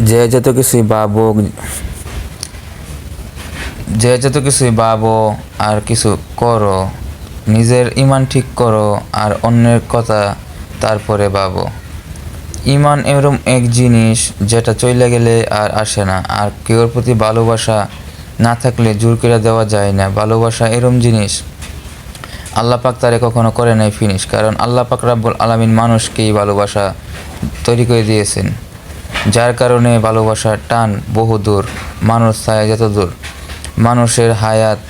যে যত কিছুই ভাবুক, যে যত কিছুই ভাবো আর কিছু করো, নিজের ইমান ঠিক করো আর অন্যের কথা তারপরে ভাবো। ইমান এরম এক জিনিস যেটা চইলা গেলে আর আসে না, আর কেউর প্রতি ভালোবাসা না থাকলে জোর করে দেওয়া যায় না। ভালোবাসা এরম জিনিস আল্লাহ পাক তারে কখনো করে নাই ফিনিশ, কারণ আল্লাহ পাক রাব্বুল আলামিন মানুষকেই ভালোবাসা তৈরি করে দিয়েছেন, যার কারণে ভালোবাসার টান বহু দূর, মানুষ ছায়া যত দূর। মানুষের হায়াত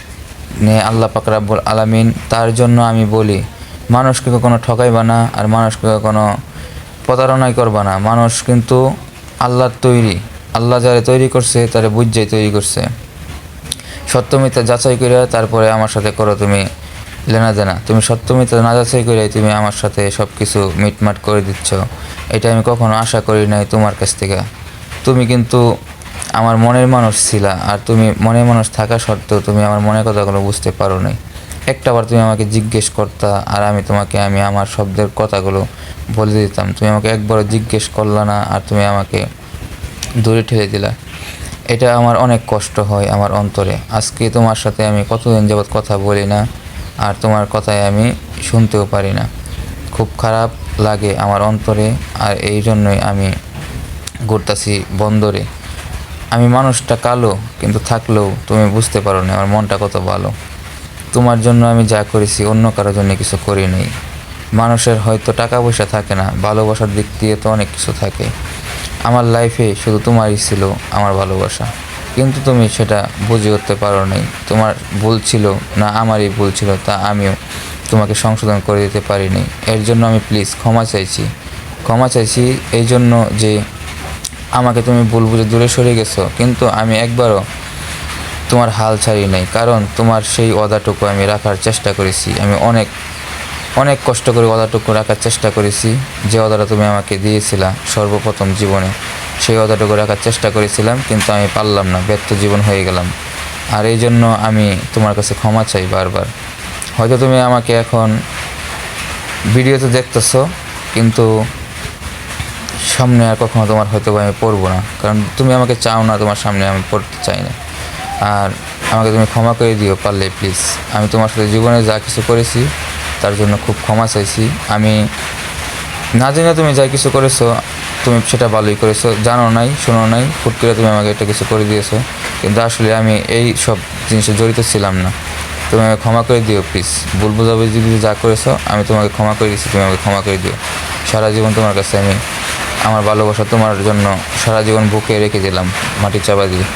নিয়ে আল্লাহ পাক রাব্বুল আলামিন, তার জন্য আমি বলি মানুষকে কখনো ঠকাইবা না আর মানুষকে কখনো প্রতারণাই করবা না। মানুষ কিন্তু আল্লাহর তৈরি, আল্লাহ যারে তৈরি করছে তারে বুঝাই তৈরি করছে। সত্য মিথ্যা যাচাই করে তারপরে আমার সাথে করো তুমি লেনা দেনা। তুমি সত্য মিথ্যা না যাচাই করে তুমি আমার সাথে সব কিছু মিটমাট করে দিচ্ছ, এটা আমি কখনো আশা করি নাই তোমার কাছ থেকে। তুমি কিন্তু আমার মনের মানুষ ছিলা, আর তুমি মনের মানুষ থাকা সত্ত্বেও তুমি আমার মনের কথাগুলো বুঝতে পারো নাই। একটাবার তুমি আমাকে জিজ্ঞেস করতা আর আমি তোমাকে আমার শব্দের কথাগুলো বলে দিতাম। তুমি আমাকে একবারও জিজ্ঞেস করলা না, আর তুমি আমাকে দূরে ঠেলে দিলা। এটা আমার অনেক কষ্ট হয় আমার অন্তরে। আজকে তোমার সাথে আমি কতদিন যাবৎ কথা বলি না, আর তোমার কথায় আমি শুনতেও পারি না। খুব খারাপ লাগে আমার অন্তরে, আর এই জন্যই আমি ঘুরতাছি বন্দরে। আমি মানুষটা কালো, কিন্তু থাকলেও তুমি বুঝতে পারো না আমার মনটা কত ভালো। তোমার জন্য আমি যা করেছি অন্য কারোর জন্য কিছু করি নাই। মানুষের হয়তো টাকা পয়সা থাকে না, ভালোবাসার দিক দিয়ে তো অনেক কিছু থাকে। আমার লাইফে শুধু তোমারই ছিল আমার ভালোবাসা, কিন্তু তুমি সেটা বুঝে উঠতে পারো নাই। তোমার ভুল ছিল না আমারই ভুল ছিল, তা আমিও তোমাকে সংশোধন করে দিতে পারিনি। এর জন্য আমি প্লিজ ক্ষমা চাইছি। ক্ষমা চাইছি এই জন্য যে আমাকে তুমি ভুল বুঝে দূরে সরে গেছো, কিন্তু আমি একবারও তোমার হাল ছাড়ি নাই, কারণ তোমার সেই ওয়াদাটুকু আমি রাখার চেষ্টা করেছি। আমি অনেক অনেক কষ্ট করে ওয়াদাটুকু রাখার চেষ্টা করেছি, যে ওয়াদাটা তুমি আমাকে দিয়েছিলা সর্বপ্রথম জীবনে। সেই ওয়াদাটুকু রাখার চেষ্টা করেছিলাম, কিন্তু আমি পারলাম না, ব্যর্থ জীবন হয়ে গেলাম। আর এই জন্য আমি তোমার কাছে ক্ষমা চাই বারবার। হয়তো তুমি আমাকে এখন ভিডিওতে দেখতেছো, কিন্তু সামনে আর কখনো তোমার হয়তো আমি পড়বো না, কারণ তুমি আমাকে চাও না, তোমার সামনে আমি পড়তে চাই না। আর আমাকে তুমি ক্ষমা করে দিও পারলে প্লিজ। আমি তোমার সাথে জীবনে যা কিছু করেছি তার জন্য খুব ক্ষমা চাইছি। আমি না জানি তুমি যা কিছু করেছো, তুমি সেটা ভালোই করেছো, জানো নাই শোনো নাই, হুট করে তুমি আমাকে একটা কিছু করে দিয়েছো, কিন্তু আসলে আমি এই সব জিনিসে জড়িত ছিলাম না। তুমি আমাকে ক্ষমা করে দিও প্লিজ। ভুল বোঝাবুঝি যদি যা করেছো আমি তোমাকে ক্ষমা করে দিচ্ছি, তুমি আমাকে ক্ষমা করে দিও। সারা জীবন তোমার কাছে আমি আমার ভালোবাসা তোমার জন্য সারা জীবন বুকে রেখে দিলাম মাটি চাপা দিয়ে।